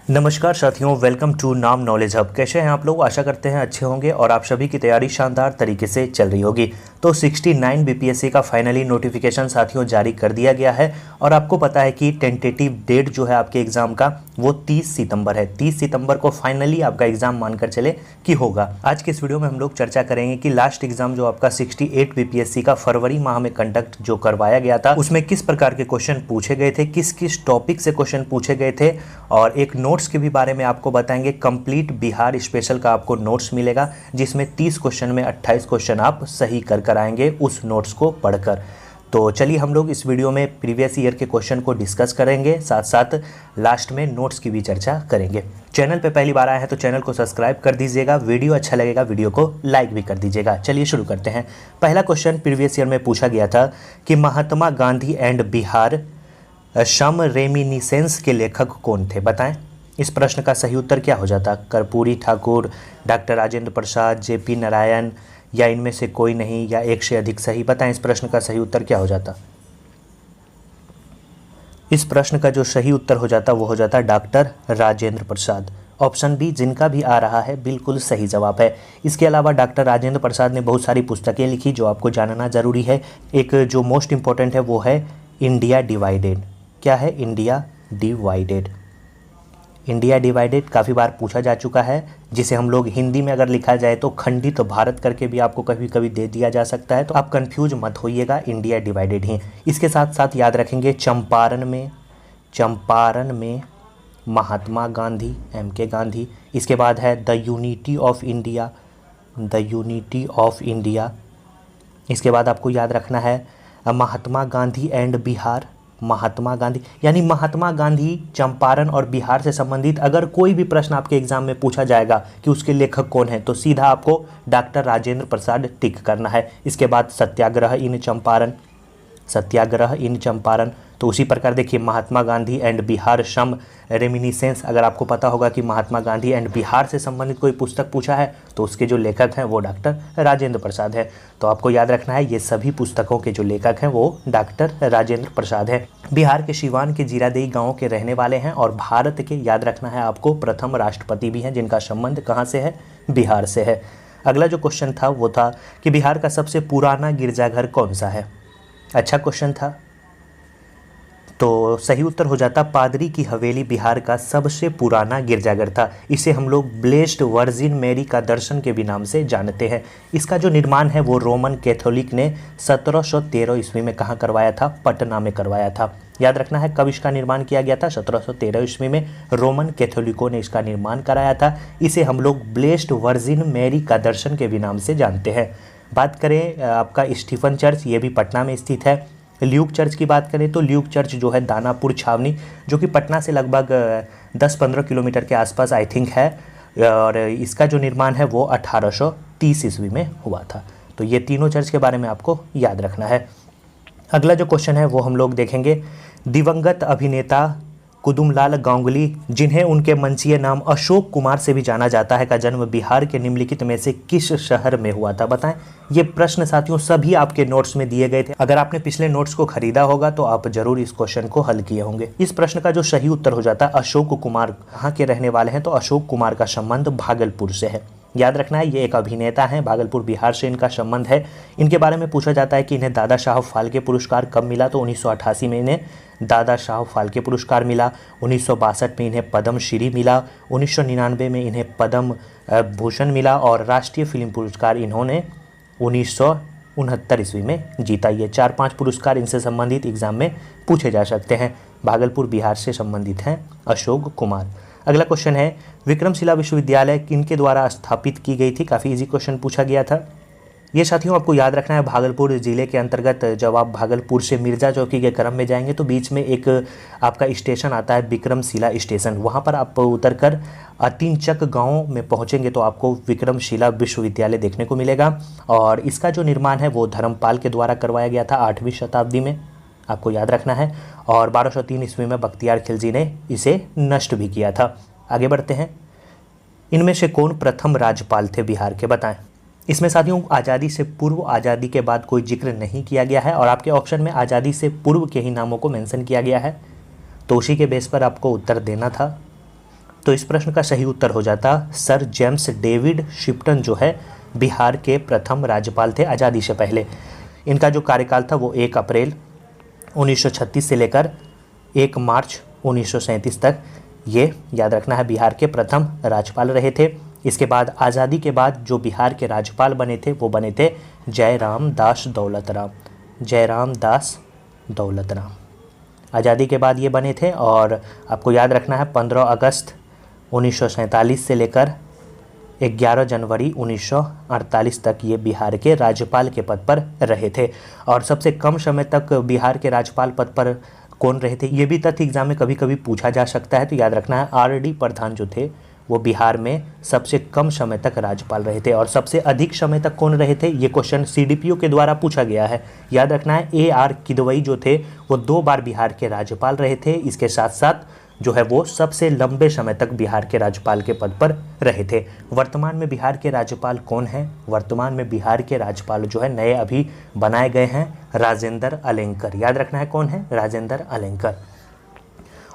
नमस्कार साथियों, welcome to नाम नॉलेज हब। कैसे हैं आप लोग? आशा करते हैं अच्छे होंगे और आप सभी की तैयारी शानदार तरीके से चल रही होगी। तो 69 बीपीएससी का फाइनली नोटिफिकेशन साथियों जारी कर दिया गया है और आपको पता है कि टेंटेटिव डेट जो है आपके एग्ज़ाम का वो 30 सितंबर है। 30 सितंबर को फाइनली आपका एग्ज़ाम मानकर चले कि होगा। आज के इस वीडियो में हम लोग चर्चा करेंगे कि लास्ट एग्ज़ाम जो आपका 68 बीपीएससी का फरवरी माह में कंडक्ट जो करवाया गया था उसमें किस प्रकार के क्वेश्चन पूछे गए थे, किस किस टॉपिक से क्वेश्चन पूछे गए थे और एक नोट्स के भी बारे में आपको बताएंगे। कंप्लीट बिहार स्पेशल का आपको नोट्स मिलेगा जिसमें 30 क्वेश्चन में 28 क्वेश्चन आप सही कर आएंगे उस नोट्स को पढ़कर। तो चलिए हम लोग इस वीडियो में प्रीवियस ईयर के क्वेश्चन को डिस्कस करेंगे, साथ साथ लास्ट में नोट्स की भी चर्चा करेंगे। चैनल पे पहली बार आए हैं तो चैनल को सब्सक्राइब कर दीजिएगा, वीडियो अच्छा लगेगा वीडियो को लाइक भी कर दीजिएगा। चलिए शुरू करते हैं। पहला क्वेश्चन प्रीवियस ईयर में पूछा गया था कि Mahatma Gandhi and Bihar some reminiscence के लेखक कौन थे, बताएं। इस प्रश्न का सही उत्तर क्या हो जाता? कर्पूरी ठाकुर, डॉक्टर राजेंद्र प्रसाद, जेपी नारायण या इनमें से कोई नहीं या एक से अधिक सही? बताएं इस प्रश्न का सही उत्तर क्या हो जाता? इस प्रश्न का जो सही उत्तर हो जाता वो हो जाता doctor Rajendra Prasad. Option B जिनका भी आ रहा है बिल्कुल सही जवाब है। इसके अलावा डॉक्टर राजेंद्र प्रसाद ने बहुत सारी पुस्तकें लिखी जो आपको जानना जरूरी है। एक जो मोस्ट इंपॉर्टेंट है वो है इंडिया डिवाइडेड। क्या है? India divided. इंडिया डिवाइडेड काफ़ी बार पूछा जा चुका है, जिसे हम लोग हिंदी में अगर लिखा जाए तो खंडित भारत करके भी आपको कभी कभी दे दिया जा सकता है। तो आप कंफ्यूज मत होइएगा, इंडिया डिवाइडेड ही। इसके साथ साथ याद रखेंगे चंपारण में महात्मा गांधी, MK गांधी। इसके बाद है द यूनिटी ऑफ इंडिया। इसके बाद आपको याद रखना है महात्मा गांधी एंड बिहार। महात्मा गांधी यानी महात्मा गांधी, चंपारण और बिहार से संबंधित अगर कोई भी प्रश्न आपके एग्जाम में पूछा जाएगा कि उसके लेखक कौन है तो सीधा आपको डॉक्टर राजेंद्र प्रसाद टिक करना है। इसके बाद सत्याग्रह इन चंपारण। तो उसी प्रकार देखिए Mahatma Gandhi and Bihar some reminiscence. अगर आपको पता होगा कि महात्मा गांधी एंड बिहार से संबंधित कोई पुस्तक पूछा है तो उसके जो लेखक हैं वो डॉक्टर राजेंद्र प्रसाद है। तो आपको याद रखना है ये सभी पुस्तकों के जो लेखक हैं वो डॉक्टर राजेंद्र प्रसाद है। बिहार के सिवान के जीरादेई गाँव के रहने वाले हैं और भारत के, याद रखना है आपको, प्रथम राष्ट्रपति भी हैं जिनका संबंध कहाँ से है? बिहार से है। अगला जो क्वेश्चन था वो था कि बिहार का सबसे पुराना गिरजाघर कौन सा है? अच्छा क्वेश्चन था। तो सही उत्तर हो जाता पादरी की हवेली बिहार का सबसे पुराना गिरजाघर था। इसे हम लोग ब्लेस्ड वर्जिन मैरी का दर्शन के भी नाम से जानते हैं। इसका जो निर्माण है वो रोमन कैथोलिक ने 1713 ईस्वी में कहाँ करवाया था? पटना में करवाया था। याद रखना है कब इसका निर्माण किया गया था? 1713 ईस्वी में रोमन कैथोलिकों ने इसका निर्माण कराया था। इसे हम लोग ब्लेस्ड वर्जिन मैरी का दर्शन के भी नाम से जानते हैं। बात करें आपका स्टीफन चर्च, ये भी पटना में स्थित है। ल्यूक चर्च की बात करें तो ल्यूक चर्च जो है दानापुर छावनी, जो कि पटना से लगभग 10-15 किलोमीटर के आसपास आई थिंक है, और इसका जो निर्माण है वो 1830 ईस्वी में हुआ था। तो ये तीनों चर्च के बारे में आपको याद रखना है। अगला जो क्वेश्चन है वो हम लोग देखेंगे। दिवंगत अभिनेता कुदुमलाल गांगुली, जिन्हें उनके मंचीय नाम अशोक कुमार से भी जाना जाता है, का जन्म बिहार के निम्नलिखित में से किस शहर में हुआ था? बताएं। ये प्रश्न साथियों सभी आपके नोट्स में दिए गए थे। अगर आपने पिछले नोट्स को खरीदा होगा तो आप जरूर इस क्वेश्चन को हल किए होंगे। इस प्रश्न का जो सही उत्तर हो जाता है अशोक कुमार कहाँ के रहने वाले हैं? तो अशोक कुमार का संबंध भागलपुर से है। याद रखना है ये एक अभिनेता हैं, भागलपुर बिहार से इनका संबंध है। इनके बारे में पूछा जाता है कि इन्हें दादा साहब फाल्के पुरस्कार कब मिला? तो 1988 में इन्हें दादा साहब फाल्के पुरस्कार मिला। 1962 में इन्हें पद्मश्री मिला। 1999 में इन्हें पद्म भूषण मिला और राष्ट्रीय फिल्म पुरस्कार इन्होंने 1969 ईस्वी में जीता। ये 4-5 पुरस्कार इनसे संबंधित एग्जाम में पूछे जा सकते हैं। भागलपुर बिहार से संबंधित हैं अशोक कुमार। अगला क्वेश्चन है विक्रमशिला विश्वविद्यालय किनके द्वारा स्थापित की गई थी? काफ़ी इजी क्वेश्चन पूछा गया था। ये साथियों आपको याद रखना है भागलपुर ज़िले के अंतर्गत, जब आप भागलपुर से मिर्ज़ा चौकी के क्रम में जाएंगे तो बीच में एक आपका स्टेशन आता है विक्रमशिला स्टेशन। वहाँ पर आप उतरकर अतिनचक गांव में पहुँचेंगे तो आपको विक्रमशिला विश्वविद्यालय देखने को मिलेगा। और इसका जो निर्माण है वो धर्मपाल के द्वारा करवाया गया था 8वीं शताब्दी में, आपको याद रखना है। और 1203 ईस्वी में बख्तियार खिलजी ने इसे नष्ट भी किया था। आगे बढ़ते हैं। इनमें से कौन प्रथम राज्यपाल थे बिहार के? बताएं। इसमें साथियों आज़ादी से पूर्व, आज़ादी के बाद कोई जिक्र नहीं किया गया है और आपके ऑप्शन में आज़ादी से पूर्व के ही नामों को मेंशन किया गया है, तो उसी के बेस पर आपको उत्तर देना था। तो इस प्रश्न का सही उत्तर हो जाता सर जेम्स डेविड शिप्टन जो है बिहार के प्रथम राज्यपाल थे आज़ादी से पहले। इनका जो कार्यकाल था वो 1 अप्रैल 1936 से लेकर 1 मार्च 1937 तक, ये याद रखना है, बिहार के प्रथम राज्यपाल रहे थे। इसके बाद आज़ादी के बाद जो बिहार के राज्यपाल बने थे वो बने थे जयराम दास दौलतराम। जयराम दास दौलतराम आज़ादी के बाद ये बने थे। और आपको याद रखना है 15 अगस्त 1947 से लेकर 11 जनवरी 1948 तक ये बिहार के राज्यपाल के पद पर रहे थे। और सबसे कम समय तक बिहार के राज्यपाल पद पर कौन रहे थे, ये भी तथ्य एग्जाम में कभी कभी पूछा जा सकता है। तो याद रखना है आर.डी. प्रधान जो थे वो बिहार में सबसे कम समय तक राज्यपाल रहे थे। और सबसे अधिक समय तक कौन रहे थे, ये क्वेश्चन सीडीपीओ के द्वारा पूछा गया है। याद रखना है ए.आर. किदवई जो थे वो 2 बार बिहार के राज्यपाल रहे थे। इसके साथ साथ जो है वो सबसे लंबे समय तक बिहार के राज्यपाल के पद पर रहे थे। वर्तमान में बिहार के राज्यपाल कौन हैं? वर्तमान में बिहार के राज्यपाल जो है नए अभी बनाए गए हैं राजेंद्र अलेंकर। याद रखना है कौन है, राजेंद्र अलेंकर।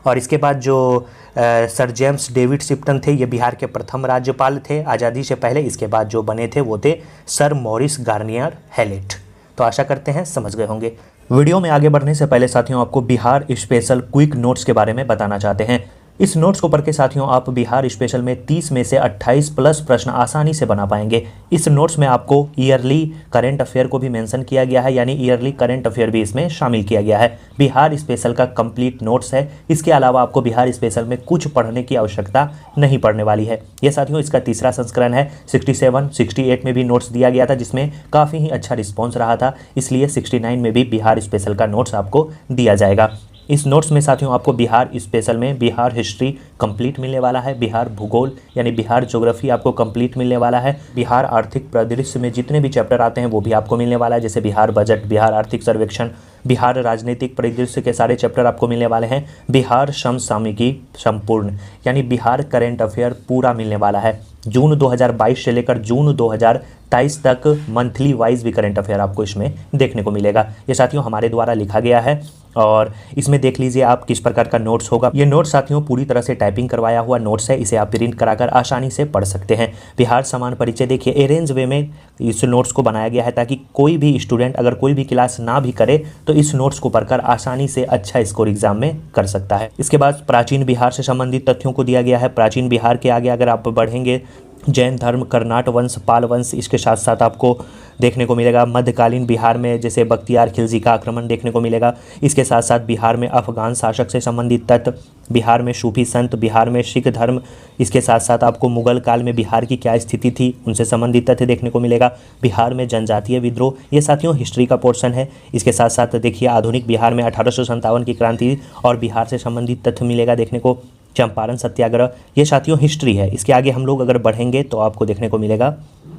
और इसके बाद जो सर जेम्स डेविड शिप्टन थे ये बिहार के प्रथम राज्यपाल थे आज़ादी से पहले। इसके बाद जो बने थे वो थे सर मॉरिस गार्नियर हैलेट। तो आशा करते हैं समझ गए होंगे। वीडियो में आगे बढ़ने से पहले साथियों आपको बिहार स्पेशल क्विक नोट्स के बारे में बताना चाहते हैं। इस नोट्स को पढ़ के साथियों आप बिहार स्पेशल में 30 में से 28 प्लस प्रश्न आसानी से बना पाएंगे। इस नोट्स में आपको ईयरली करंट अफेयर को भी मेंशन किया गया है, यानी ईयरली करंट अफेयर भी इसमें शामिल किया गया है। बिहार स्पेशल का कंप्लीट नोट्स है। इसके अलावा आपको बिहार स्पेशल में कुछ पढ़ने की आवश्यकता नहीं पड़ने वाली है। यह साथियों इसका तीसरा संस्करण है। 67, 68 में भी नोट्स दिया गया था जिसमें काफ़ी ही अच्छा रिस्पॉन्स रहा था, इसलिए 69 में भी बिहार स्पेशल का नोट्स आपको दिया जाएगा। इस नोट्स में साथियों आपको बिहार स्पेशल में बिहार हिस्ट्री कंप्लीट मिलने वाला है, बिहार भूगोल यानी बिहार ज्योग्राफी आपको कंप्लीट मिलने वाला है, बिहार आर्थिक परिदृश्य में जितने भी चैप्टर आते हैं वो भी आपको मिलने वाला है, जैसे बिहार बजट, बिहार आर्थिक सर्वेक्षण, बिहार राजनीतिक परिदृश्य के सारे चैप्टर आपको मिलने वाले हैं। बिहार समसामयिकी संपूर्ण यानी बिहार करेंट अफेयर पूरा मिलने वाला है। जून 2022 से लेकर जून 2023 तक मंथली वाइज भी करंट अफेयर आपको इसमें देखने को मिलेगा। ये साथियों हमारे द्वारा लिखा गया है और इसमें देख लीजिए आप किस प्रकार का नोट्स होगा। ये नोट्स साथियों पूरी तरह से टाइपिंग करवाया हुआ नोट्स है, इसे आप प्रिंट कराकर आसानी से पढ़ सकते हैं। बिहार समान परिचय देखिए अरेंज वे में इस नोट्स को बनाया गया है ताकि कोई भी स्टूडेंट अगर कोई भी क्लास ना भी करे तो इस नोट्स को पढ़कर आसानी से अच्छा स्कोर एग्जाम में कर सकता है। इसके बाद प्राचीन बिहार से संबंधित तथ्यों को दिया गया है। प्राचीन बिहार के आगे अगर आप बढ़ेंगे जैन धर्म, कर्नाट वंश, पाल वंश, इसके साथ साथ आपको देखने को मिलेगा मध्यकालीन बिहार में जैसे बख्तियार खिलजी का आक्रमण देखने को मिलेगा। इसके साथ साथ बिहार में अफगान शासक से संबंधित तथ्य, बिहार में सूफी संत, बिहार में सिख धर्म, इसके साथ साथ आपको मुगल काल में बिहार की क्या स्थिति थी उनसे संबंधित तथ्य देखने को मिलेगा। बिहार में जनजातीय विद्रोह, ये साथियों हिस्ट्री का पोर्शन है। इसके साथ साथ देखिए आधुनिक बिहार में 1857 की क्रांति और बिहार से संबंधित तथ्य मिलेगा देखने को। चंपारण सत्याग्रह, ये साथियों हिस्ट्री है। इसके आगे हम लोग अगर बढ़ेंगे तो आपको देखने को मिलेगा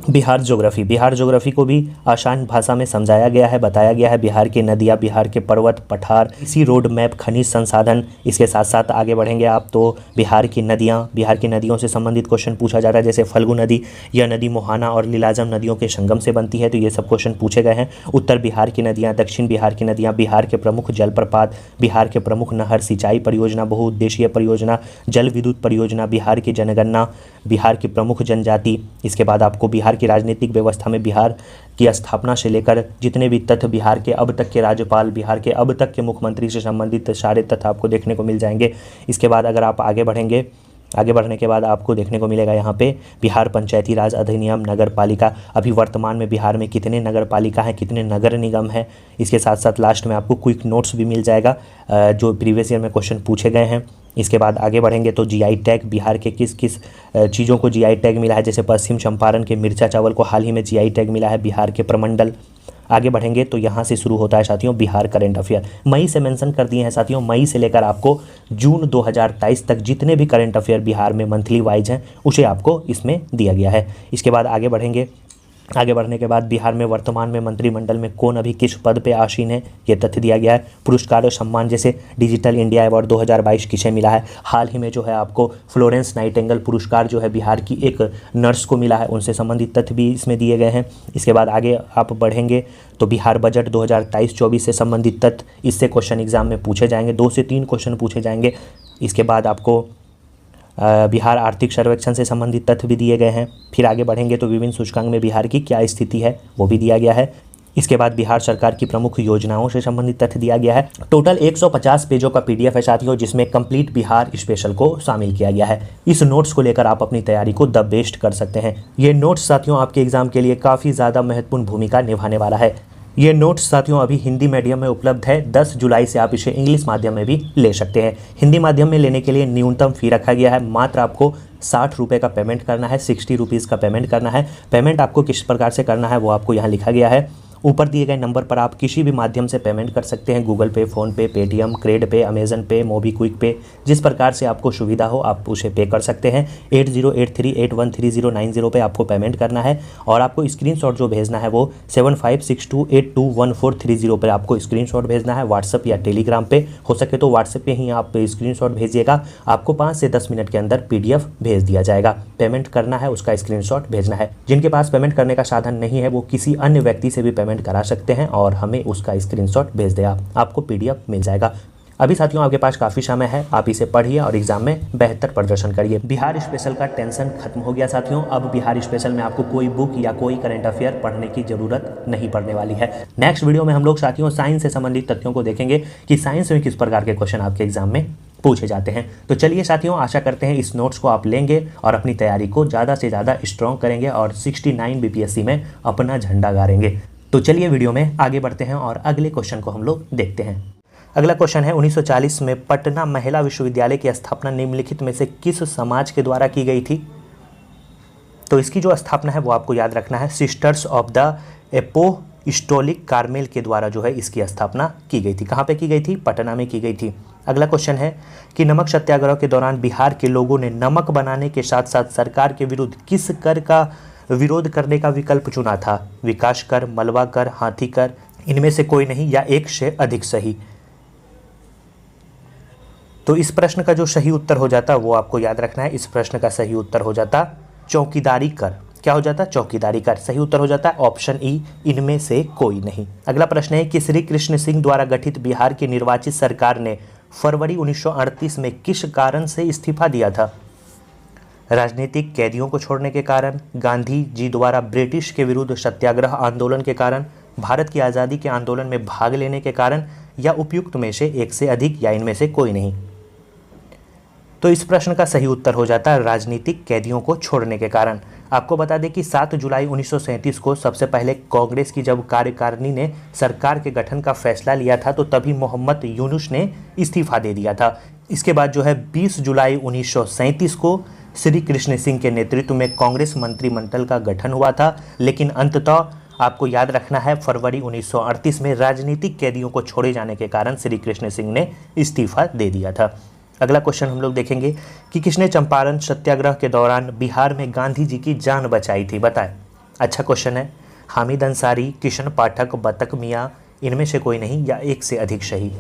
बिहार ज्योग्राफी। बिहार ज्योग्राफी को भी आसान भाषा में समझाया गया है, बताया गया है। बिहार की नदियाँ, बिहार के पर्वत, पठार, इसी रोड मैप, खनिज संसाधन। इसके साथ साथ आगे बढ़ेंगे आप तो बिहार की नदियाँ, बिहार की नदियों से संबंधित क्वेश्चन पूछा जा रहा है, जैसे फल्गु नदी, यह नदी मोहाना और लीलाजम नदियों के संगम से बनती है, तो ये सब क्वेश्चन पूछे गए हैं। उत्तर बिहार की नदियाँ, दक्षिण बिहार की नदियाँ, बिहार के प्रमुख जलप्रपात, बिहार के प्रमुख नहर, सिंचाई परियोजना, बहुउद्देशीय परियोजना, जल विद्युत परियोजना, बिहार की जनगणना, बिहार की प्रमुख जनजाति। इसके बाद आपको बिहार की राजनीतिक व्यवस्था में बिहार की स्थापना से लेकर जितने भी तथ्य बिहार के अब तक के राज्यपाल, बिहार के अब तक के मुख्यमंत्री से संबंधित सारे तथ्य आपको देखने को मिल जाएंगे। इसके बाद अगर आप आगे बढ़ेंगे, आगे बढ़ने के बाद आपको देखने को मिलेगा यहाँ पे बिहार पंचायती राज अधिनियम, नगर पालिका, अभी वर्तमान में बिहार में कितने नगर पालिका हैं, कितने नगर निगम हैं। इसके साथ साथ लास्ट में आपको क्विक नोट्स भी मिल जाएगा जो प्रीवियस ईयर में क्वेश्चन पूछे गए हैं। इसके बाद आगे बढ़ेंगे तो जीआई टैग, बिहार के किस किस चीज़ों को जीआई टैग मिला है, जैसे पश्चिम चंपारण के मिर्चा चावल को हाल ही में जीआई टैग मिला है, बिहार के प्रमंडल। आगे बढ़ेंगे तो यहाँ से शुरू होता है साथियों बिहार करंट अफेयर। मई से मेंशन कर दिए हैं साथियों, मई से लेकर आपको जून 2023 तक जितने भी करंट अफेयर बिहार में मंथली वाइज हैं उसे आपको इसमें दिया गया है। इसके बाद आगे बढ़ेंगे, आगे बढ़ने के बाद बिहार में वर्तमान में मंत्रिमंडल में कौन अभी किस पद पे आसीन है ये तथ्य दिया गया है। पुरस्कार और सम्मान जैसे डिजिटल इंडिया अवार्ड 2022 किसे मिला है, हाल ही में जो है आपको फ्लोरेंस नाइटिंगेल पुरस्कार जो है बिहार की एक नर्स को मिला है, उनसे संबंधित तथ्य भी इसमें दिए गए हैं। इसके बाद आगे आप बढ़ेंगे तो बिहार बजट 2023-24 से संबंधित तथ्य, इससे क्वेश्चन एग्जाम में पूछे जाएंगे, 2 से 3 क्वेश्चन पूछे जाएंगे। इसके बाद आपको बिहार आर्थिक सर्वेक्षण से संबंधित तथ्य भी दिए गए हैं। फिर आगे बढ़ेंगे तो विभिन्न सूचकांक में बिहार की क्या स्थिति है वो भी दिया गया है। इसके बाद बिहार सरकार की प्रमुख योजनाओं से संबंधित तथ्य दिया गया है। टोटल 150 पेजों का पीडीएफ है साथियों, जिसमें कंप्लीट बिहार स्पेशल को शामिल किया गया है। इस नोट्स को लेकर आप अपनी तैयारी को द बेस्ट कर सकते हैं। ये नोट्स साथियों आपके एग्जाम के लिए काफ़ी ज़्यादा महत्वपूर्ण भूमिका निभाने वाला है। ये नोट्स साथियों अभी हिंदी मीडियम में उपलब्ध है। 10 जुलाई से आप इसे इंग्लिश माध्यम में भी ले सकते हैं। हिंदी माध्यम में लेने के लिए न्यूनतम फी रखा गया है। मात्र आपको 60 रुपये का पेमेंट करना है, 60 रुपीज़ का पेमेंट करना है। पेमेंट आपको किस प्रकार से करना है वो आपको यहाँ लिखा गया है। ऊपर दिए गए नंबर पर आप किसी भी माध्यम से पेमेंट कर सकते हैं। गूगल पे, फ़ोनपे, पेटीएम, क्रेड पे, अमेजन पे, मोबीक्विक पे, जिस प्रकार से आपको सुविधा हो आप उसे पे कर सकते हैं। 8083813090 पे आपको पेमेंट करना है और आपको स्क्रीनशॉट जो भेजना है वो 7562821430 पर आपको स्क्रीनशॉट भेजना है। व्हाट्सएप या टेलीग्राम पे, हो सके तो व्हाट्सएप पे ही आप स्क्रीनशॉट भेजिएगा। आपको 5 से 10 मिनट के अंदर पीडीएफ भेज दिया जाएगा। पेमेंट करना है, उसका स्क्रीनशॉट भेजना है। जिनके पास पेमेंट करने का साधन नहीं है वो किसी अन्य व्यक्ति से भी पेमेंट करा सकते हैं और हमें उसका स्क्रीनशॉट भेज दें, आपको पीडीएफ मिल जाएगा। अभी साथियों आपके पास काफ़ी समय है, आप इसे पढ़िए और एग्जाम में बेहतर प्रदर्शन करिए। बिहार स्पेशल का टेंशन खत्म हो गया साथियों। अब बिहार स्पेशल में आपको कोई बुक या कोई करंट अफेयर पढ़ने की जरूरत नहीं पड़ने वाली है। नेक्स्ट वीडियो में हम लोग साथियों साइंस से संबंधित तथ्यों को देखेंगे कि साइंस में किस प्रकार के क्वेश्चन आपके एग्जाम में पूछे जाते हैं। तो चलिए साथियों, आशा करते हैं इस नोट्स को आप लेंगे और अपनी तैयारी को ज़्यादा से ज़्यादा स्ट्रॉन्ग करेंगे और 69 बीपीएससी में अपना झंडा गाड़ेंगे। तो चलिए वीडियो में आगे बढ़ते हैं और अगले क्वेश्चन को हम लोग देखते हैं। अगला क्वेश्चन है 1940 में पटना महिला विश्वविद्यालय की स्थापना निम्नलिखित में से किस समाज के द्वारा की गई थी? तो इसकी जो स्थापना है वो आपको याद रखना है, sisters of the apostolic Carmel के द्वारा जो है इसकी स्थापना की गई थी। कहाँ पे की गई थी? पटना में की गई थी। अगला क्वेश्चन है कि नमक सत्याग्रह के दौरान बिहार के लोगों ने नमक बनाने के साथ साथ सरकार के विरुद्ध किस कर का विरोध करने का विकल्प चुना था? विकास कर, मलबा कर, हाथी कर, इनमें से कोई नहीं या एक से अधिक सही? तो इस प्रश्न का जो सही उत्तर हो जाता वो आपको याद रखना है। इस प्रश्न का सही उत्तर हो जाता चौकीदारी कर। क्या हो जाता? चौकीदारी कर। सही उत्तर हो जाता ऑप्शन ई, इनमें से कोई नहीं। अगला प्रश्न है कि श्री कृष्ण सिंह द्वारा गठित बिहार की निर्वाचित सरकार ने फरवरी 1938 में किस कारण से इस्तीफा दिया था? राजनीतिक कैदियों को छोड़ने के कारण, गांधी जी द्वारा ब्रिटिश के विरुद्ध सत्याग्रह आंदोलन के कारण, भारत की आज़ादी के आंदोलन में भाग लेने के कारण या उपयुक्त में से एक से अधिक या इनमें से कोई नहीं? तो इस प्रश्न का सही उत्तर हो जाता है राजनीतिक कैदियों को छोड़ने के कारण। आपको बता दें कि 7 जुलाई 1937 को सबसे पहले कांग्रेस की जब कार्यकारिणी ने सरकार के गठन का फैसला लिया था तो तभी मोहम्मद यूनुस ने इस्तीफा दे दिया था। इसके बाद जो है 20 जुलाई 1937 को श्री कृष्ण सिंह के नेतृत्व में कांग्रेस मंत्रिमंडल का गठन हुआ था, लेकिन अंततः आपको याद रखना है फरवरी 1938 में राजनीतिक कैदियों को छोड़े जाने के कारण श्री कृष्ण सिंह ने इस्तीफा दे दिया था। अगला क्वेश्चन हम लोग देखेंगे कि किसने चंपारण सत्याग्रह के दौरान बिहार में गांधी जी की जान बचाई थी? बताएं। अच्छा क्वेश्चन है। हामिद अंसारी, किशन पाठक, बतक मियाँ, इनमें से कोई नहीं या एक से अधिक सही?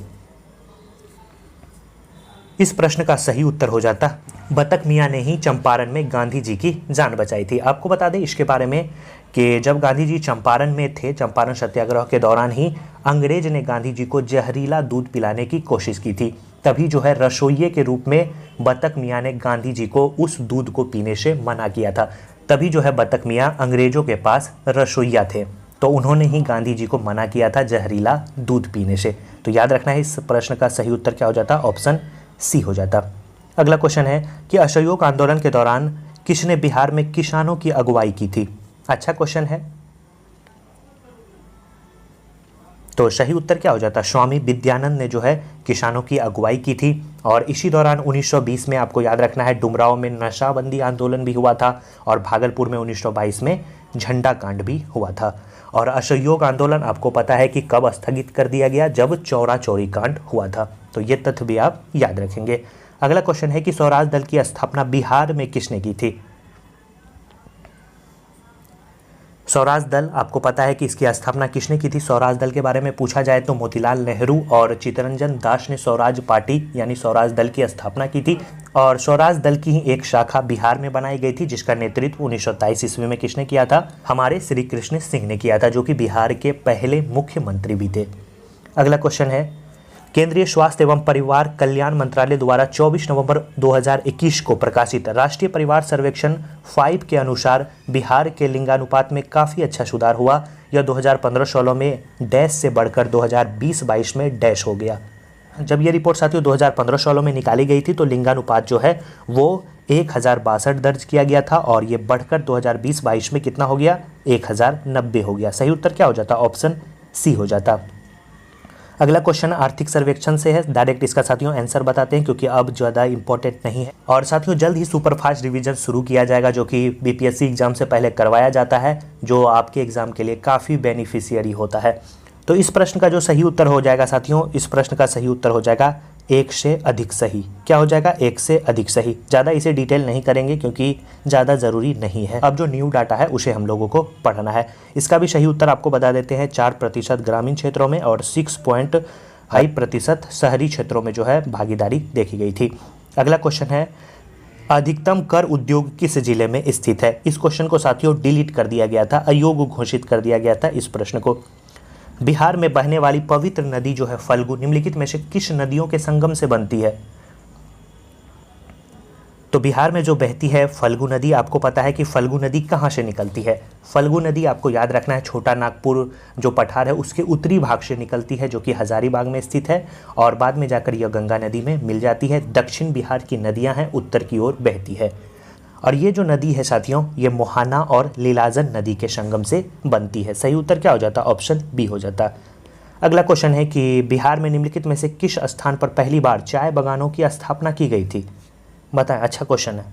इस प्रश्न का सही उत्तर हो जाता बतक मियाँ ने ही चंपारण में गांधी जी की जान बचाई थी। आपको बता दें इसके बारे में कि जब गांधी जी चंपारण में थे, चंपारण सत्याग्रह के दौरान ही अंग्रेज ने गांधी जी को जहरीला दूध पिलाने की कोशिश की थी। तभी जो है रसोइये के रूप में बतक मियाँ ने गांधी जी को उस दूध को पीने से मना किया था। तभी जो है बतक मियाँ अंग्रेजों के पास रसोइया थे, तो उन्होंने ही गांधी जी को मना किया था जहरीला दूध पीने से। तो याद रखना है इस प्रश्न का सही उत्तर क्या हो जाता? ऑप्शन सी हो जाता। अगला क्वेश्चन है कि असहयोग आंदोलन के दौरान किसने बिहार में किसानों की अगुवाई की थी? अच्छा क्वेश्चन है। तो सही उत्तर क्या हो जाता? स्वामी विद्यानंद ने जो है किसानों की अगुवाई की थी। और इसी दौरान 1920 में आपको याद रखना है डुमरांव में नशाबंदी आंदोलन भी हुआ था और भागलपुर में 1922 में झंडा कांड भी हुआ था। और असहयोग आंदोलन आपको पता है कि कब स्थगित कर दिया गया? जब चौरा चौरी कांड हुआ था। तो ये तथ्य भी आप याद रखेंगे। अगला क्वेश्चन है कि स्वराज दल की स्थापना बिहार में किसने की थी? स्वराज दल आपको पता है कि इसकी स्थापना किसने की थी? स्वराज दल के बारे में पूछा जाए तो मोतीलाल नेहरू और चित्तरंजन दास ने स्वराज पार्टी यानी स्वराज दल की स्थापना की थी। और स्वराज दल की ही एक शाखा बिहार में बनाई गई थी जिसका नेतृत्व 1923 ईस्वी में किसने किया था? हमारे श्री कृष्ण सिंह ने किया था, जो कि बिहार के पहले मुख्यमंत्री भी थे। अगला क्वेश्चन है केंद्रीय स्वास्थ्य एवं परिवार कल्याण मंत्रालय द्वारा 24 नवंबर 2021 को प्रकाशित राष्ट्रीय परिवार सर्वेक्षण 5 के अनुसार बिहार के लिंगानुपात में काफ़ी अच्छा सुधार हुआ। यह 2015-16 में डैश से बढ़कर 2020-22 में डैश हो गया। जब ये रिपोर्ट साथियों 2015-16 में निकाली गई थी तो लिंगानुपात जो है वो 1062 दर्ज किया गया था और ये बढ़कर 2020-22 में कितना हो गया, 1090 हो गया। सही उत्तर क्या हो जाता, ऑप्शन सी हो जाता। अगला क्वेश्चन आर्थिक सर्वेक्षण से है, डायरेक्ट इसका साथियों आंसर बताते हैं क्योंकि अब ज़्यादा इंपॉर्टेंट नहीं है। और साथियों जल्द ही सुपरफास्ट रिवीजन शुरू किया जाएगा जो कि बीपीएससी एग्जाम से पहले करवाया जाता है, जो आपके एग्जाम के लिए काफ़ी बेनिफिशियरी होता है। तो इस प्रश्न का जो सही उत्तर हो जाएगा साथियों, इस प्रश्न का सही उत्तर हो जाएगा 1 से अधिक सही। क्या हो जाएगा, 1 से अधिक सही। ज़्यादा इसे डिटेल नहीं करेंगे क्योंकि ज़्यादा ज़रूरी नहीं है। अब जो न्यू डाटा है उसे हम लोगों को पढ़ना है। इसका भी सही उत्तर आपको बता देते हैं, 4% ग्रामीण क्षेत्रों में और 6.5% शहरी क्षेत्रों में जो है भागीदारी देखी गई थी। अगला क्वेश्चन है, अधिकतम कर उद्योग किस जिले में स्थित है। इस क्वेश्चन को साथियों डिलीट कर दिया गया था, अयोग्य घोषित कर दिया गया था इस प्रश्न को। बिहार में बहने वाली पवित्र नदी जो है फल्गु निम्नलिखित में से किस नदियों के संगम से बनती है। तो बिहार में जो बहती है फल्गु नदी, आपको पता है कि फल्गु नदी कहाँ से निकलती है। फल्गु नदी आपको याद रखना है, छोटा नागपुर जो पठार है उसके उत्तरी भाग से निकलती है जो कि हजारीबाग में स्थित है और बाद में जाकर यह गंगा नदी में मिल जाती है। दक्षिण बिहार की नदियाँ हैं, उत्तर की ओर बहती है। और ये जो नदी है साथियों ये मोहाना और लीलाजन नदी के संगम से बनती है। सही उत्तर क्या हो जाता, ऑप्शन बी हो जाता। अगला क्वेश्चन है कि बिहार में निम्नलिखित में से किस स्थान पर पहली बार चाय बागानों की स्थापना की गई थी। बताएं, अच्छा क्वेश्चन है।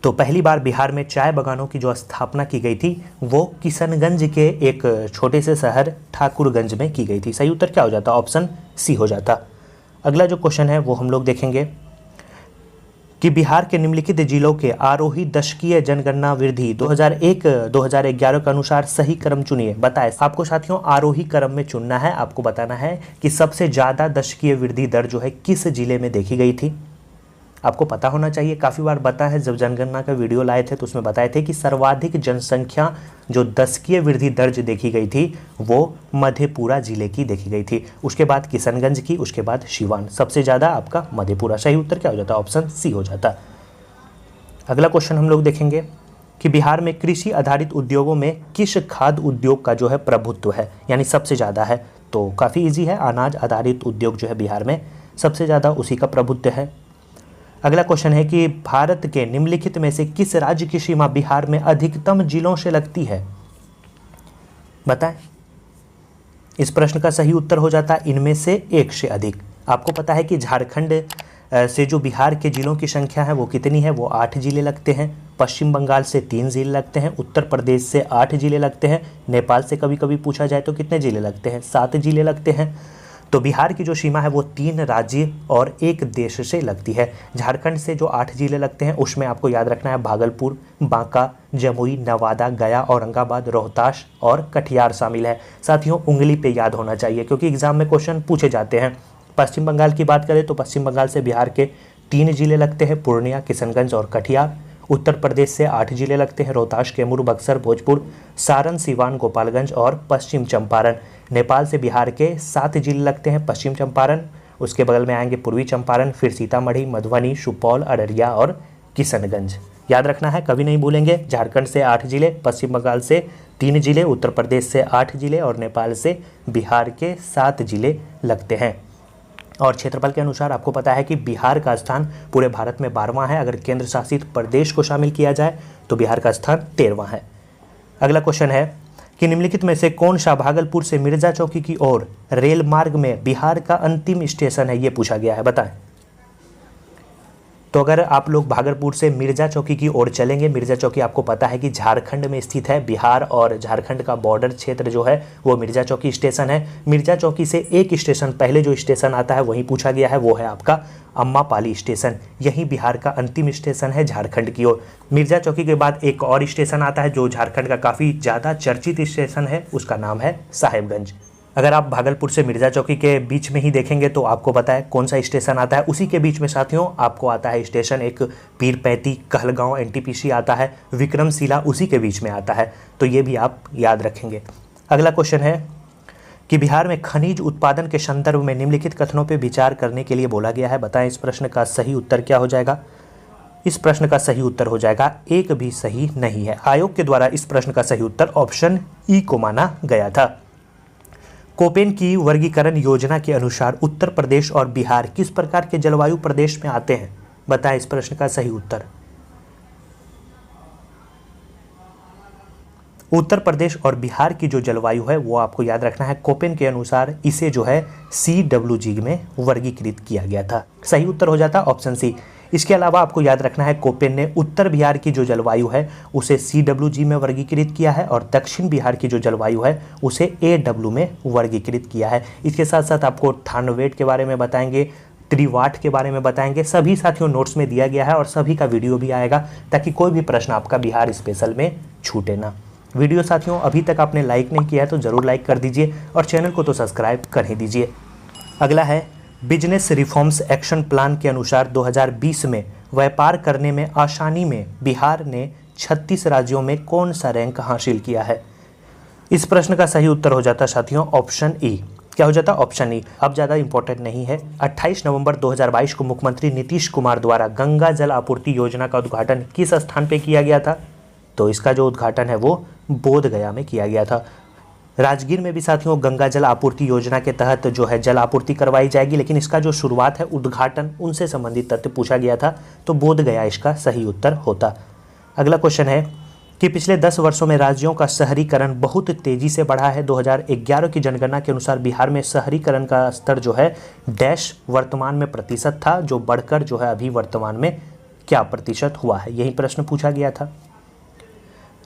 तो पहली बार बिहार में चाय बागानों की जो स्थापना की गई थी वो किशनगंज के एक छोटे से शहर ठाकुरगंज में की गई थी। सही उत्तर क्या हो जाता, ऑप्शन सी हो जाता। अगला जो क्वेश्चन है वो हम लोग देखेंगे कि बिहार के निम्नलिखित जिलों के आरोही दशकीय जनगणना वृद्धि 2001-2011 के अनुसार सही क्रम चुनिए। बताएं, आपको साथियों आरोही क्रम में चुनना है। आपको बताना है कि सबसे ज़्यादा दशकीय वृद्धि दर जो है किस जिले में देखी गई थी। आपको पता होना चाहिए, काफ़ी बार बता है, जब जनगणना का वीडियो लाए थे तो उसमें बताए थे कि सर्वाधिक जनसंख्या जो दशकीय वृद्धि दर्ज देखी गई थी वो मधेपुरा जिले की देखी गई थी। उसके बाद किशनगंज की, उसके बाद सिवान, सबसे ज़्यादा आपका मधेपुरा। सही उत्तर क्या हो जाता, ऑप्शन सी हो जाता। अगला क्वेश्चन हम लोग देखेंगे कि बिहार में कृषि आधारित उद्योगों में किस खाद्य उद्योग का जो है प्रभुत्व है, यानी सबसे ज़्यादा है। तो काफ़ी ईजी है, अनाज आधारित उद्योग जो है बिहार में सबसे ज़्यादा उसी का प्रभुत्व है। अगला क्वेश्चन है कि भारत के निम्नलिखित में से किस राज्य की सीमा बिहार में अधिकतम जिलों से लगती है। बताएं, इस प्रश्न का सही उत्तर हो जाता है इनमें से एक से अधिक। आपको पता है कि झारखंड से जो बिहार के जिलों की संख्या है वो कितनी है, वो 8 जिले लगते हैं। पश्चिम बंगाल से 3 जिले लगते हैं, उत्तर प्रदेश से 8 जिले लगते हैं, नेपाल से कभी कभी पूछा जाए तो कितने जिले लगते हैं, 7 जिले लगते हैं। तो बिहार की जो सीमा है वो 3 राज्य और 1 देश से लगती है। झारखंड से जो 8 जिले लगते हैं उसमें आपको याद रखना है भागलपुर, बांका, जमुई, नवादा, गया, औरंगाबाद, रोहतास और कटिहार शामिल है। साथियों उंगली पे याद होना चाहिए क्योंकि एग्जाम में क्वेश्चन पूछे जाते हैं। पश्चिम बंगाल की बात करें तो पश्चिम बंगाल से बिहार के 3 जिले लगते हैं, पूर्णिया, किशनगंज और कटिहार। उत्तर प्रदेश से 8 जिले लगते हैं, रोहतास, कैमूर, बक्सर, भोजपुर, सारण, सिवान, गोपालगंज और पश्चिम चंपारण। नेपाल से बिहार के 7 जिले लगते हैं, पश्चिम चंपारण, उसके बगल में आएंगे पूर्वी चंपारण, फिर सीतामढ़ी, मधुबनी, सुपौल, अररिया और किशनगंज। याद रखना है, कभी नहीं भूलेंगे। झारखंड से 8 जिले, पश्चिम बंगाल से 3 जिले, उत्तर प्रदेश से 8 जिले और नेपाल से बिहार के 7 जिले लगते हैं। और क्षेत्रफल के अनुसार आपको पता है कि बिहार का स्थान पूरे भारत में 12वां है। अगर केंद्र शासित प्रदेश को शामिल किया जाए तो बिहार का स्थान 13वां है। अगला क्वेश्चन है कि निम्नलिखित में से कौन सा भागलपुर से मिर्जा चौकी की ओर रेल मार्ग में बिहार का अंतिम स्टेशन है, ये पूछा गया है। बताएं, तो अगर आप लोग भागलपुर से मिर्जा चौकी की ओर चलेंगे, मिर्जा चौकी आपको पता है कि झारखंड में स्थित है। बिहार और झारखंड का बॉर्डर क्षेत्र जो है वो मिर्जा चौकी स्टेशन है। मिर्जा चौकी से एक स्टेशन पहले जो स्टेशन आता है वहीं पूछा गया है, वो है आपका अम्मापाली स्टेशन। यही बिहार का अंतिम स्टेशन है झारखंड की ओर। मिर्जा चौकी के बाद एक और स्टेशन आता है जो झारखंड का काफ़ी ज़्यादा चर्चित स्टेशन है, उसका नाम है साहेबगंज। अगर आप भागलपुर से मिर्जा चौकी के बीच में ही देखेंगे तो आपको पता है कौन सा स्टेशन आता है। उसी के बीच में साथियों आपको आता है स्टेशन एक पीरपैंती, कहलगांव एनटीपीसी आता है, विक्रमशिला उसी के बीच में आता है। तो ये भी आप याद रखेंगे। अगला क्वेश्चन है कि बिहार में खनिज उत्पादन के संदर्भ में निम्नलिखित कथनों पर विचार करने के लिए बोला गया है। बताएं इस प्रश्न का सही उत्तर क्या हो जाएगा। इस प्रश्न का सही उत्तर हो जाएगा एक भी सही नहीं है। आयोग के द्वारा इस प्रश्न का सही उत्तर ऑप्शन ई को माना गया था। कोपेन की वर्गीकरण योजना के अनुसार उत्तर प्रदेश और बिहार किस प्रकार के जलवायु प्रदेश में आते हैं। बताएं इस प्रश्न का सही उत्तर। उत्तर प्रदेश और बिहार की जो जलवायु है वो आपको याद रखना है, कोपेन के अनुसार इसे जो है CWG में वर्गीकृत किया गया था। सही उत्तर हो जाता ऑप्शन सी। इसके अलावा आपको याद रखना है कोपेन ने उत्तर बिहार की जो जलवायु है उसे CWG में वर्गीकृत किया है और दक्षिण बिहार की जो जलवायु है उसे AW में वर्गीकृत किया है। इसके साथ साथ आपको थानवेट के बारे में बताएंगे, त्रिवाट के बारे में बताएंगे। सभी साथियों नोट्स में दिया गया है और सभी का वीडियो भी आएगा ताकि कोई भी प्रश्न आपका बिहार स्पेशल में छूटे ना। वीडियो साथियों अभी तक आपने लाइक नहीं किया है तो ज़रूर लाइक कर दीजिए और चैनल को तो सब्सक्राइब कर ही दीजिए। अगला है बिजनेस रिफॉर्म्स एक्शन प्लान के अनुसार 2020 में व्यापार करने में आसानी में बिहार ने 36 राज्यों में कौन सा रैंक हासिल किया है। इस प्रश्न का सही उत्तर हो जाता साथियों ऑप्शन ई। क्या हो जाता ऑप्शन ई। अब ज़्यादा इंपॉर्टेंट नहीं है। 28 नवंबर 2022 को मुख्यमंत्री नीतीश कुमार द्वारा गंगा जल आपूर्ति योजना का उद्घाटन किस स्थान पर किया गया था। तो इसका जो उद्घाटन है वो बोध गया में किया गया था। राजगीर में भी साथियों गंगा जल आपूर्ति योजना के तहत जो है जल आपूर्ति करवाई जाएगी, लेकिन इसका जो शुरुआत है उद्घाटन उनसे संबंधित तथ्य पूछा गया था तो बोध गया इसका सही उत्तर होता। अगला क्वेश्चन है कि पिछले 10 वर्षों में राज्यों का शहरीकरण बहुत तेजी से बढ़ा है। 2011 की जनगणना के अनुसार बिहार में शहरीकरण का स्तर जो है डैश वर्तमान में प्रतिशत था, जो बढ़कर जो है अभी वर्तमान में क्या प्रतिशत हुआ है, यही प्रश्न पूछा गया था।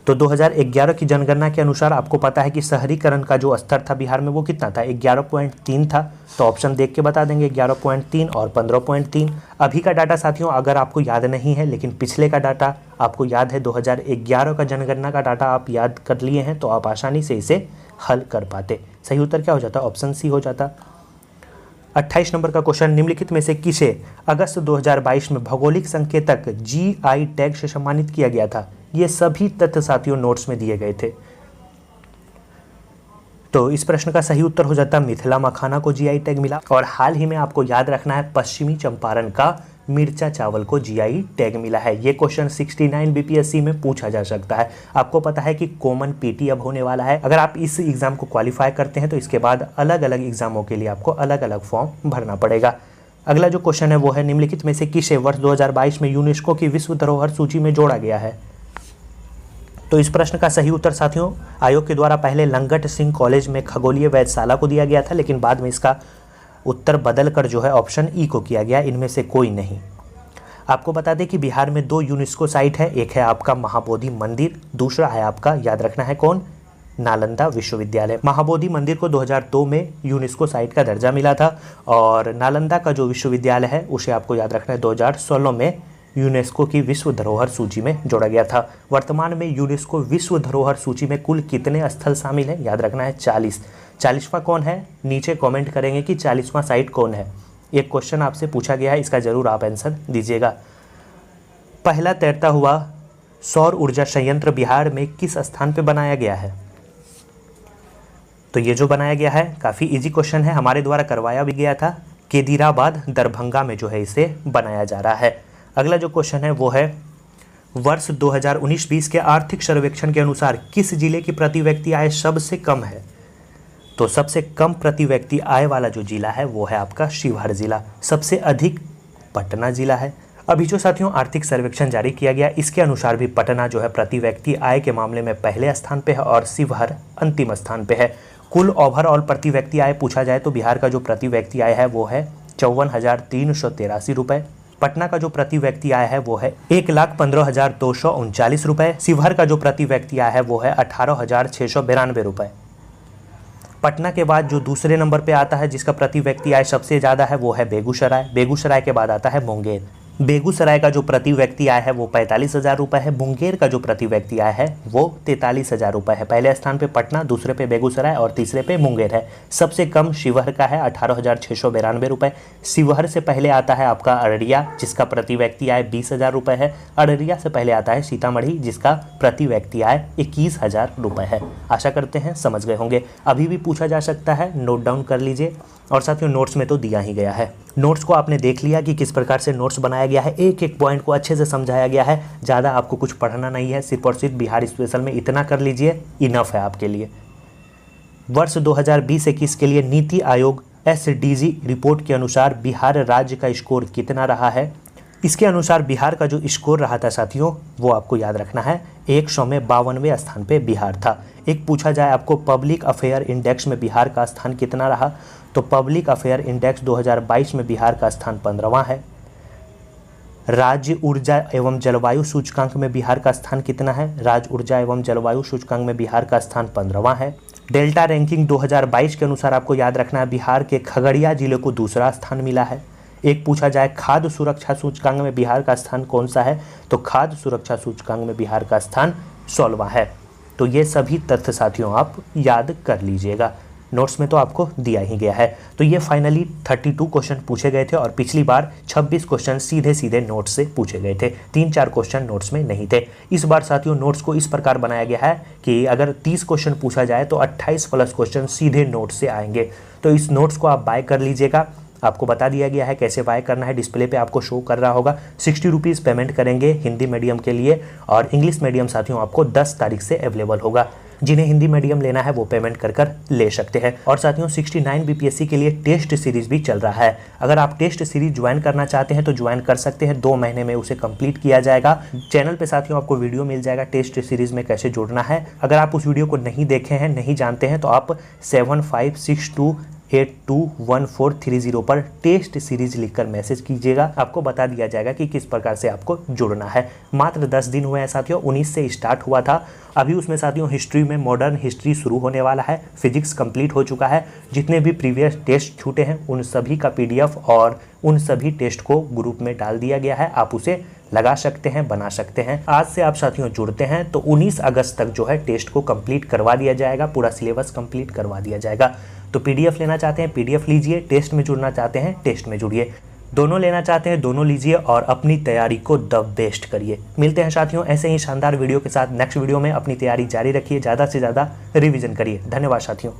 तो 2011 की जनगणना के अनुसार आपको पता है कि शहरीकरण का जो स्तर था बिहार में वो कितना था, 11.3 था। तो ऑप्शन देख के बता देंगे 11.3 और 15.3। अभी का डाटा साथियों अगर आपको याद नहीं है लेकिन पिछले का डाटा आपको याद है, 2011 का जनगणना का डाटा आप याद कर लिए हैं तो आप आसानी से इसे हल कर पाते। सही उत्तर क्या हो जाता, ऑप्शन सी हो जाता। 28 नंबर का क्वेश्चन, निम्नलिखित में से किसे अगस्त 2022 में भौगोलिक संकेतक GI टैग से सम्मानित किया गया था। ये सभी तथ्य साथियों नोट्स में दिए गए थे। तो इस प्रश्न का सही उत्तर हो जाता मिथिला मखाना को GI टैग मिला। और हाल ही में आपको याद रखना है पश्चिमी चंपारण का मिर्चा चावल को GI टैग मिला है। ये क्वेश्चन 69 BPSC में पूछा जा सकता है। आपको पता है कि कॉमन PT अब होने वाला है। अगर आप इस एग्जाम को क्वालिफाई करते हैं तो इसके बाद अलग अलग एग्जामों के लिए आपको अलग अलग फॉर्म भरना पड़ेगा। अगला जो क्वेश्चन है वो है निम्नलिखित में से किसे वर्ष 2022 में यूनेस्को की विश्व धरोहर सूची में जोड़ा गया है। तो इस प्रश्न का सही उत्तर साथियों आयोग के द्वारा पहले लंगट सिंह कॉलेज में खगोलीय वेधशाला को दिया गया था, लेकिन बाद में इसका उत्तर बदल कर जो है ऑप्शन ई को किया गया, इनमें से कोई नहीं। आपको बता दें कि बिहार में 2 यूनेस्को साइट है, एक है आपका महाबोधि मंदिर, दूसरा है आपका याद रखना है कौन, नालंदा विश्वविद्यालय। महाबोधि मंदिर को 2002 में यूनेस्को साइट का दर्जा मिला था और नालंदा का जो विश्वविद्यालय है उसे आपको याद रखना है 2016 में यूनेस्को की विश्व धरोहर सूची में जोड़ा गया था। वर्तमान में यूनेस्को विश्व धरोहर सूची में कुल कितने स्थल शामिल हैं, याद रखना है 40। 40वां कौन है, नीचे कमेंट करेंगे कि 40वां साइट कौन है। एक क्वेश्चन आपसे पूछा गया है, इसका जरूर आप आंसर दीजिएगा। पहला तैरता हुआ सौर ऊर्जा संयंत्र बिहार में किस स्थान पर बनाया गया है। तो ये जो बनाया गया है काफ़ी इजी क्वेश्चन है, हमारे द्वारा करवाया भी गया था। केदिराबाद दरभंगा में जो है इसे बनाया जा रहा है। अगला जो क्वेश्चन है वो है वर्ष 2019-20 के आर्थिक सर्वेक्षण के अनुसार किस जिले की प्रति व्यक्ति आय सबसे कम है। तो सबसे कम प्रति व्यक्ति आय वाला जो जिला है वो है आपका शिवहर जिला। सबसे अधिक पटना जिला है। अभी जो साथियों आर्थिक सर्वेक्षण जारी किया गया इसके अनुसार भी पटना जो है प्रति व्यक्ति आय के मामले में पहले स्थान पे है और शिवहर अंतिम स्थान पे है। कुल ओवरऑल प्रति व्यक्ति आय पूछा जाए तो बिहार का जो प्रति व्यक्ति आय है वो है 54,383 रुपये। पटना का जो प्रति व्यक्ति आय है वो है 1,15,239 रुपये। शिवहर का जो प्रति व्यक्ति आय है वो है 18,692 रुपये। पटना के बाद जो दूसरे नंबर पे आता है जिसका प्रति व्यक्ति आय सबसे ज़्यादा है वो है बेगूसराय। बेगूसराय के बाद आता है मुंगेर। बेगूसराय का जो प्रति व्यक्ति आय है वो 45,000 रुपये है। मुंगेर का जो प्रति व्यक्ति आय है वो 43,000 रुपये है। पहले स्थान पे पटना, दूसरे पे बेगूसराय और तीसरे पे मुंगेर है। सबसे कम शिवहर का है 18,692 रुपये। शिवहर से पहले आता है आपका अररिया, जिसका प्रति व्यक्ति आय 20,000 रुपये है। अररिया से पहले आता है सीतामढ़ी, जिसका प्रति व्यक्ति आय 21,000 रुपये है। आशा करते हैं समझ गए होंगे। अभी भी पूछा जा सकता है, नोट डाउन कर लीजिए। और साथियों नोट्स में तो दिया ही गया है। नोट्स को आपने देख लिया कि किस प्रकार से नोट्स बनाया गया है, एक एक पॉइंट को अच्छे से समझाया गया है। ज़्यादा आपको कुछ पढ़ना नहीं है, सिर्फ और सिर्फ बिहार स्पेशल में इतना कर लीजिए, इनफ है आपके लिए। वर्ष 2020-21 के लिए नीति आयोग SDG रिपोर्ट के अनुसार बिहार राज्य का स्कोर कितना रहा है? इसके अनुसार बिहार का जो स्कोर रहा था साथियों, वो आपको याद रखना है, 100 में 52वें स्थान पे बिहार था। एक पूछा जाए आपको पब्लिक अफेयर इंडेक्स में बिहार का स्थान कितना रहा, तो पब्लिक अफेयर इंडेक्स 2022 में बिहार का स्थान 15वां है। राज्य ऊर्जा एवं जलवायु सूचकांक में बिहार का स्थान कितना है? राज्य ऊर्जा एवं जलवायु सूचकांक में बिहार का स्थान 15वां है। डेल्टा रैंकिंग 2022 के अनुसार आपको याद रखना है, बिहार के खगड़िया जिले को दूसरा स्थान मिला है। एक पूछा जाए खाद्य सुरक्षा सूचकांक में बिहार का स्थान कौन सा है, तो खाद्य सुरक्षा सूचकांक में बिहार का स्थान 16वां है। तो ये सभी तथ्य साथियों आप याद कर लीजिएगा, नोट्स में तो आपको दिया ही गया है। तो ये फाइनली 32 क्वेश्चन पूछे गए थे और पिछली बार 26 क्वेश्चन सीधे सीधे नोट्स से पूछे गए थे, 3-4 क्वेश्चन नोट्स में नहीं थे। इस बार साथियों नोट्स को इस प्रकार बनाया गया है कि अगर 30 क्वेश्चन पूछा जाए तो 28 प्लस क्वेश्चन सीधे नोट्स से आएंगे। तो इस नोट्स को आप बाय कर लीजिएगा। आपको बता दिया गया है कैसे बाय करना है, डिस्प्ले पे आपको शो कर रहा होगा। 60 रुपीज़ पेमेंट करेंगे हिंदी मीडियम के लिए, और इंग्लिश मीडियम साथियों आपको 10 तारीख से अवेलेबल होगा। जिन्हें हिंदी मीडियम लेना है वो पेमेंट कर ले सकते हैं। और साथियों 69 BPSC के लिए टेस्ट सीरीज भी चल रहा है। अगर आप टेस्ट सीरीज ज्वाइन करना चाहते हैं तो ज्वाइन कर सकते हैं, 2 महीने में उसे कंप्लीट किया जाएगा। चैनल पे साथियों आपको वीडियो मिल जाएगा टेस्ट सीरीज में कैसे जुड़ना है। अगर आप उस वीडियो को नहीं देखे हैं, नहीं जानते हैं, तो आप 7562821430 पर टेस्ट सीरीज लिखकर मैसेज कीजिएगा। आपको बता दिया जाएगा कि किस प्रकार से आपको जुड़ना है। मात्र 10 दिन हुए हैं साथियों, 19 से स्टार्ट हुआ था। अभी उसमें साथियों हिस्ट्री में मॉडर्न हिस्ट्री शुरू होने वाला है, फिजिक्स कंप्लीट हो चुका है। जितने भी प्रीवियस टेस्ट छूटे हैं उन सभी का PDF और उन सभी टेस्ट को ग्रुप में डाल दिया गया है। आप उसे लगा सकते हैं, बना सकते हैं। आज से आप साथियों जुड़ते हैं तो 19 अगस्त तक जो है टेस्ट को कंप्लीट करवा दिया जाएगा, पूरा सिलेबस कंप्लीट करवा दिया जाएगा। तो PDF लेना चाहते हैं PDF लीजिए, टेस्ट में जुड़ना चाहते हैं टेस्ट में जुड़िए। दोनों लेना चाहते हैं दोनों लीजिए और अपनी तैयारी को द बेस्ट करिए। मिलते हैं साथियों ऐसे ही शानदार वीडियो के साथ नेक्स्ट वीडियो में। अपनी तैयारी जारी रखिए, ज़्यादा से ज़्यादा रिवीजन करिए। धन्यवाद साथियों।